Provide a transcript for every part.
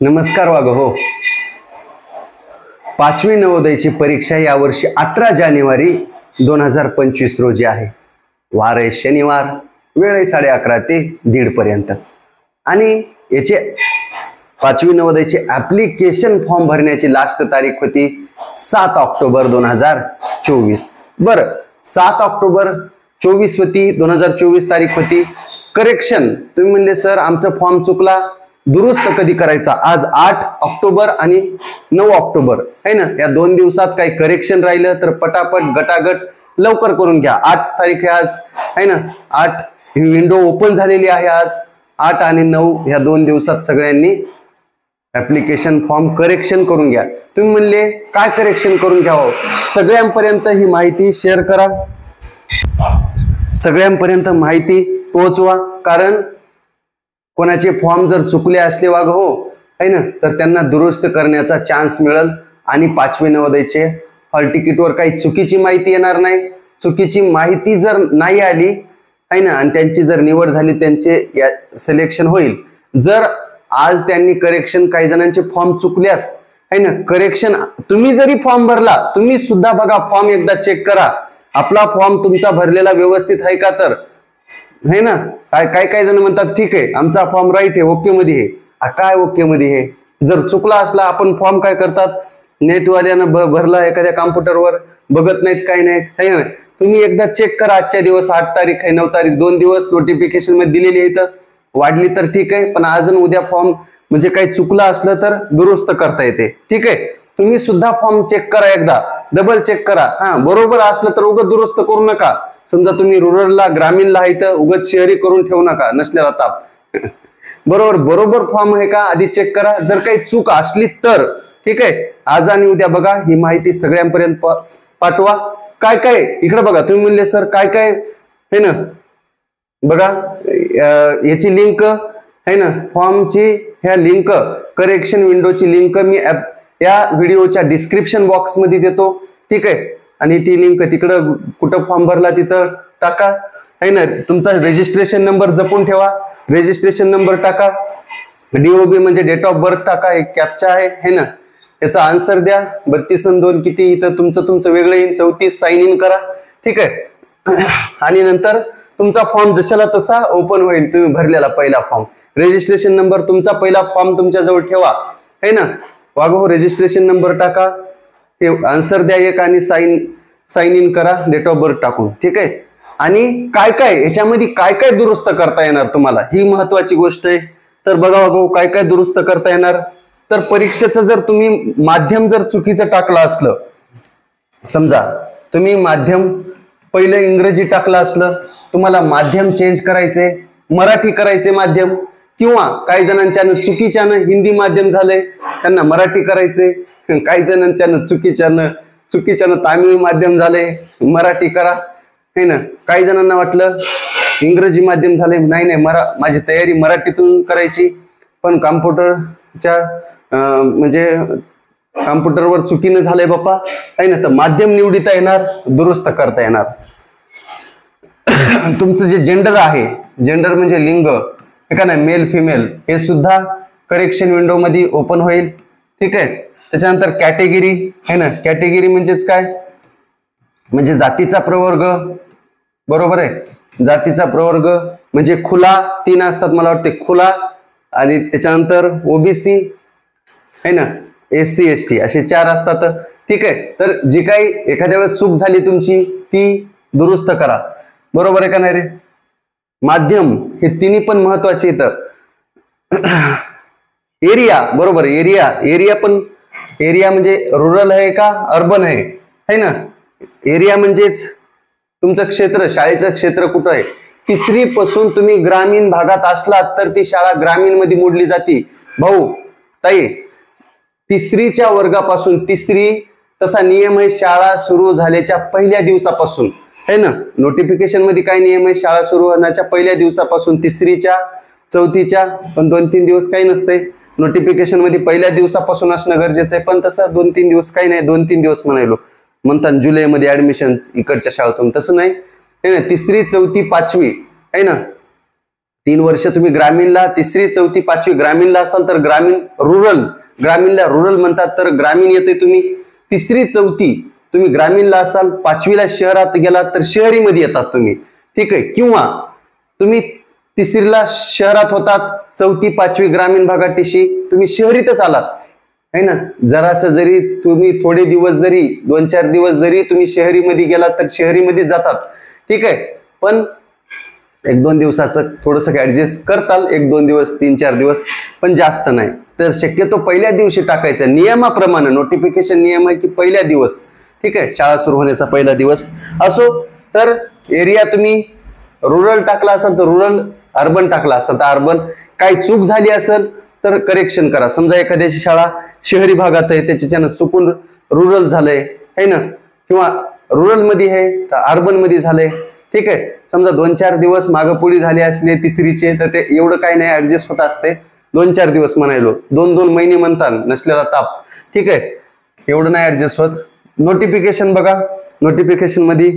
नमस्कार वाघ हो. 5वी नवोदयची परीक्षा यावर्षी 18 जानेवारी 2025 रोजी आहे. वार आहे शनिवार, वेळ आहे 11:30 ते 1:30 पर्यंत. आणि याचे 5वी नवोदयचे ऍप्लिकेशन फॉर्म भरण्याची लास्ट तारीख होती 7 ऑक्टोबर 2024. बरं, 7 ऑक्टोबर 24 होती, 2024 तारीख होती. करेक्शन तुम्ही म्हणले सर आमचा फॉर्म चुकला, दुरुस्त कधी करायचा? आज 8 ऑक्टोबर आणि 9 ऑक्टोबर है ना, या 2 दिवसात काही करेक्शन राहिलं तर पटापट गटागट लवकर करून घ्या. 8 तारीख आहे आज है ना, 8 ही विंडो ओपन झालेली आहे. आज 8 आणि 9 या 2 दिवसात सगळ्यांनी ऍप्लिकेशन फॉर्म करेक्शन करून घ्या. तुम्ही म्हणले काय करेक्शन करून घ्यावं? सगळ्यांपर्यंत ही माहिती शेअर करा, सगळ्यांपर्यंत माहिती पोहोचवा. कारण कोणाचे फॉर्म जर चुकले असले वाघ हो है ना, तर त्यांना दुरुस्त करण्याचा चान्स मिळेल. आणि 5वी नवोदयचे हॉल तिकीटवर काही चुकीची माहिती येणार नाही. चुकीची माहिती जर नाही आली है ना, आणि त्यांची जर निवड झाली, त्यांचे सिलेक्शन होईल. जर आज त्यांनी करेक्शन, काही जणांचे फॉर्म चुकल्यास है ना, करेक्शन तुम्ही जरी फॉर्म भरला, तुम्ही सुद्धा बघा फॉर्म एकदा चेक करा, आपला फॉर्म तुमचा भरलेला व्यवस्थित आहे का तर है ना. काय जण म्हणतात ठीक आहे आमचा फॉर्म राईट आहे, ओके मध्ये आहे. काय ओके मध्ये आहे? जर चुकला असला, आपण फॉर्म काय करतात, नेटवाल्यानं भरला एखाद्या कॉम्प्युटरवर, बघत नाहीत काय नाहीत है ना. तुम्ही एकदा चेक करा. आजच्या दिवस 8 तारीख आहे, 9 तारीख 2 दिवस नोटिफिकेशन मध्ये दिलेली आहे, तर वाढली तर ठीक आहे, पण आज उद्या फॉर्म म्हणजे काही चुकलं असलं तर दुरुस्त करता येते. ठीक आहे, तुम्ही सुद्धा फॉर्म चेक करा, एकदा डबल चेक करा. हा, बरोबर असलं तर उगाच दुरुस्त करू नका. समजा तुम्ही रुरलला, ग्रामीणला आहे तर उगाच शहरी करून ठेवू नका, नसलेला ताप. बरोबर फॉर्म आहे का आधी चेक करा. जर काही चूक असली तर ठीक आहे, आज आणि उद्या बघा, ही माहिती सगळ्यांपर्यंत पाठवा. काय काय इकडे बघा, तुम्ही म्हणले सर काय काय है ना, बघा याची लिंक है ना, फॉर्मची ह्या लिंक, करेक्शन विंडोची लिंक मी या व्हिडिओच्या डिस्क्रिप्शन बॉक्स मध्ये देतो. ठीक आहे, आणि ती लिंक तिकडं कुठं फॉर्म भरला तिथं टाका है ना. तुमचा रजिस्ट्रेशन नंबर जपून ठेवा, रजिस्ट्रेशन नंबर टाका, DOB म्हणजे डेट ऑफ बर्थ टाका, एक कॅप्चा आहे है ना, याचा आन्सर द्या. 32 आणि 2 किती, इथं तुमचं वेगळं येईल. 34 साइन इन करा. ठीक आहे, आणि नंतर तुमचा फॉर्म जशाला तसा ओपन होईल, तुम्ही भरलेला पहिला फॉर्म. रजिस्ट्रेशन नंबर तुमचा पहिला फॉर्म तुमच्या जवळ ठेवा है ना. वागो रजिस्ट्रेशन नंबर टाका, ते आन्सर द्या एक, आणि साइन इन करा डेट ऑफ बर्थ टाकून. ठीक आहे, आणि काय काय याच्यामध्ये काय काय दुरुस्त करता येणार तुम्हाला, ही महत्वाची गोष्ट आहे. तर बघा बघा काय काय दुरुस्त करता येणार. तर परीक्षेचं जर तुम्ही माध्यम जर चुकीचं टाकलं असलं, समजा तुम्ही माध्यम पहिलं इंग्रजी टाकलं असलं, तुम्हाला माध्यम चेंज करायचे, मराठी करायचे माध्यम, किंवा काही जणांच्यानं चुकीच्यानं हिंदी माध्यम झालंय, त्यांना मराठी करायचे. काही जणांच्यानं चुकीच्यानं तामिळ माध्यम झालंय, मराठी करा है ना. काही जणांना वाटलं इंग्रजी माध्यम झालंय, नाही माझी तयारी मराठीतून करायची, पण कॉम्प्युटरच्या म्हणजे कॉम्प्युटरवर चुकीनं झालंय बाप्पा आहे ना, तर माध्यम निवडता येणार, दुरुस्त करता येणार. तुमचं जे जेंडर आहे, जेंडर म्हणजे लिंग हे का नाही, मेल फिमेल, हे सुद्धा करेक्शन विंडो मध्ये ओपन होईल. ठीक आहे, त्याच्यानंतर कॅटेगरी है ना, कॅटेगरी म्हणजेच काय, म्हणजे जातीचा प्रवर्ग. बरोबर आहे, जातीचा प्रवर्ग म्हणजे खुला 3 असतात मला वाटते, खुला, आणि त्याच्यानंतर OBC है ना, SC ST असे 4 असतात. ठीक आहे, तर जी काही एखाद्या वेळेस चूक झाली तुमची ती दुरुस्त करा. बरोबर आहे का नाही रे. माध्यम हे तिन्ही पण महत्वाचे येतं. एरिया, बरोबर, एरिया पण, एरिया म्हणजे रुरल आहे का अर्बन आहे है ना. एरिया म्हणजेच तुमचं क्षेत्र, शाळेचं क्षेत्र कुठं आहे. 3री पासून तुम्ही ग्रामीण भागात असलात तर ती शाळा ग्रामीण मध्ये मोडली जाते. भाऊ ताई, 3रीच्या वर्गापासून, 3री तसा नियम आहे शाळा सुरू झाल्याच्या पहिल्या दिवसापासून है ना. नोटिफिकेशन मध्ये काय नियम आहे, शाळा सुरू होण्याच्या पहिल्या दिवसापासून, 3रीच्या 4थीच्या पण 2-3 दिवस काही नसते. नोटिफिकेशन मध्ये पहिल्या दिवसापासून असणं गरजेचं आहे, पण तसं 2-3 दिवस काही नाही, 2-3 दिवस म्हणायलो म्हणतात जुलैमध्ये ऍडमिशन इकडच्या शाळेतून, तसं नाही है ना. 3री 4थी 5वी है ना, 3 वर्ष तुम्ही ग्रामीणला, 3री 4थी 5वी ग्रामीणला असाल तर ग्रामीण रुरल, ग्रामीणला रुरल म्हणतात तर ग्रामीण येते तुम्ही 3री 4थी तुम्ही ग्रामीणला असाल, 5वीला शहरात गेलात तर शहरीमध्ये येतात तुम्ही, ठीक आहे. किंवा तुम्ही 3रीला शहरात होतात, 4थी 5वी ग्रामीण भागात तुम्ही शहरीतच आलात है ना. जरासं जरी तुम्ही थोडे दिवस जरी 2-4 दिवस जरी तुम्ही शहरीमध्ये गेलात तर शहरीमध्ये जातात, ठीक आहे. पण 1-2 दिवसाचं थोडंसं ऍडजस्ट करताल, 1-2 दिवस 3-4 दिवस, पण जास्त नाही. तर शक्यतो पहिल्या दिवशी टाकायचं नियमाप्रमाणे. नोटिफिकेशन नियम आहे की पहिल्या दिवस, ठीक आहे, शाळा सुरू होण्याचा पहिला दिवस असो. तर एरिया तुम्ही रुरल टाकला असाल तर रुरल, अर्बन टाकला असाल तर अर्बन. काही चूक झाली असेल तर करेक्शन करा. समजा एखाद्याची शाळा शहरी भागात आहे, त्याच्यानं चुकून रुरल झालंय है ना, किंवा रुरल मध्ये आहे तर अर्बन मध्ये झालंय, ठीक आहे. समजा 2-4 दिवस मागं पुढे झाले असले 3रीचे तर ते एवढं काही नाही, ऍडजस्ट होत असते. 2-4 दिवस म्हणायलो, 2-2 महिने म्हणतात नसलेला ताप, ठीक आहे, एवढं नाही ऍडजस्ट होत. नोटिफिकेशन बघा, नोटिफिकेशन मध्ये,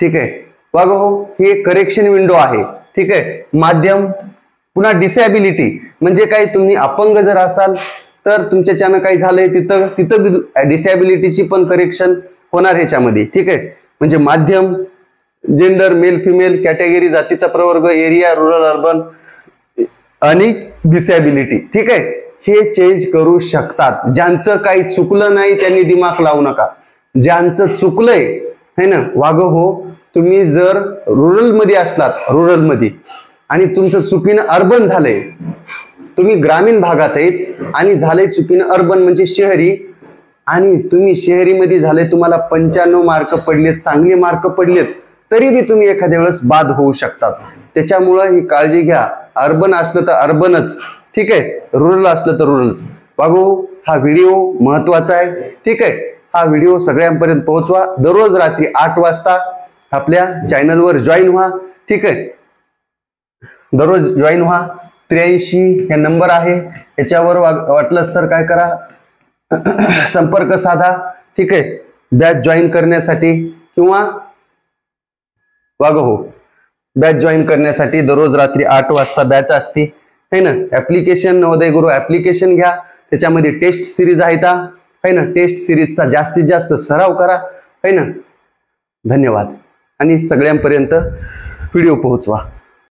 ठीक आहे. बघा हो, ही एक करेक्शन विंडो आहे, ठीक आहे. माध्यम, पुन्हा डिसॅबिलिटी म्हणजे काही तुम्ही अपंग जर असाल तर तुमच्याच्यानं काही झालंय तिथं डिसॅबिलिटीची पण करेक्शन होणार ह्याच्यामध्ये, ठीक आहे. म्हणजे माध्यम, जेंडर, मेल फिमेल, कॅटेगरी, जातीचा प्रवर्ग, एरिया, रुरल, अर्बन आणि डिसॅबिलिटी, ठीक आहे, हे चेंज करू शकतात. ज्यांचं काही चुकलं नाही त्यांनी दिमाग लावू नका. ज्यांचं चुकलंय है ना, वाग हो, तुम्ही जर रुरल मध्ये असलात, रुरल मध्ये, आणि तुमचं चुकीनं अर्बन झालंय, तुम्ही ग्रामीण भागात आहेत आणि झालंय चुकीनं अर्बन म्हणजे शहरी, आणि तुम्ही शहरीमध्ये झाले, तुम्हाला 95 मार्क पडलेत, चांगले मार्क पडलेत, तरी बी तुम्ही एखाद्या वेळेस बाद होऊ शकतात. त्याच्यामुळं ही काळजी घ्या. अर्बन असलं तर अर्बनच, ठीक आहे, रुरल असलं तर रुरलच. बघू, हा व्हिडिओ महत्वाचा आहे, ठीक आहे. हा व्हिडिओ सगळ्यांपर्यंत पोहोचवा. दररोज रात्री 8 वाजता आपल्या चॅनलवर जॉईन व्हा, ठीक आहे. दररोज जॉईन व्हा. 83 हे नंबर आहे, याच्यावर वाटलंच तर काय करा, संपर्क साधा, ठीक आहे, बॅच जॉईन करण्यासाठी. किंवा वाग हो, बॅच जॉईन करण्यासाठी दररोज रात्री 8 वाजता बॅच असते है ना. ऍप्लिकेशन नवोदय गुरु ऍप्लिकेशन घ्या, त्याच्यामध्ये टेस्ट सिरीज आहेत है ना. टेस्ट सिरीजचा जास्तीत जास्त सराव करा है ना. धन्यवाद. आणि सगळ्यांपर्यंत व्हिडिओ पोहोचवा.